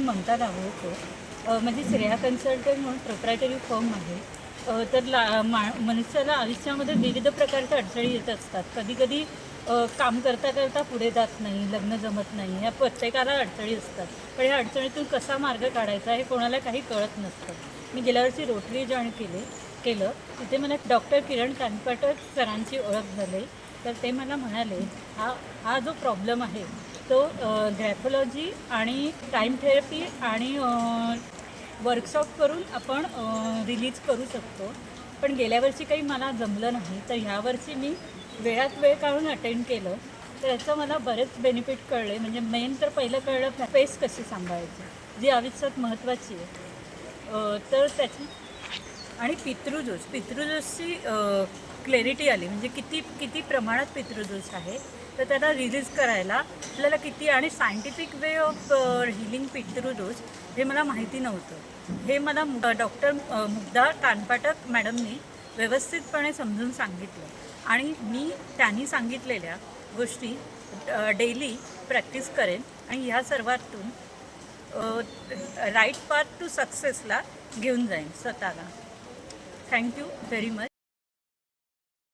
ममता दाभोळकर. म्हणजे श्रेया कन्सल्टंट म्हणून proprietary firm आहे. तर मनुष्याला आयुष्यामध्ये विविध प्रकारच्या अडचणी येत असतात. कधीकधी काम करता करता पुढे जात नाही, लग्न जमत नाही, ह्या प्रत्येकाला अडचणी असतात. पण ह्या अडचणीतून कसा मार्ग काढायचा हे कोणाला काही कळत नसतं. मी गेल्या वर्षी रोटरी जॉईन केलं. तिथे मला डॉक्टर किरण कानपाटक सरांची ओळख झाली. तर ते मला म्हणाले, हा जो प्रॉब्लेम आहे तो ग्रॅफोलॉजी आणि टाईम थेरपी आणि वर्कशॉप करून आपण रिलीज करू शकतो. पण गेल्या वर्षी काही मला जमलं नाही, तर ह्या वर्षी मी वेळात वेळ काढून अटेंड केलं. तर याचं मला बरेच बेनिफिट कळले. म्हणजे मेन तर पहिलं कळलं स्पेस कशी सांभाळायची, जी आयुष्यात महत्त्वाची आहे. तर त्याची आणि पितृदोषची क्लॅरिटी आली. म्हणजे किती प्रमाणात पितृदोष आहे, तर त्याला रिलीज करायला आपल्याला किती, आणि सायंटिफिक वे ऑफ हिलिंग पितृदोष हे मला माहिती नव्हतं. हे मला डॉक्टर मुग्धा कानपाटक मॅडमनी व्यवस्थितपणे समजून सांगितलं, आणि मी त्यांनी सांगितलेल्या गोष्टी डेली प्रॅक्टिस करेन, आणि ह्या सर्वातून राईट पाथ टू सक्सेसला घेऊन जाईन स्वतःला. Thank you very much.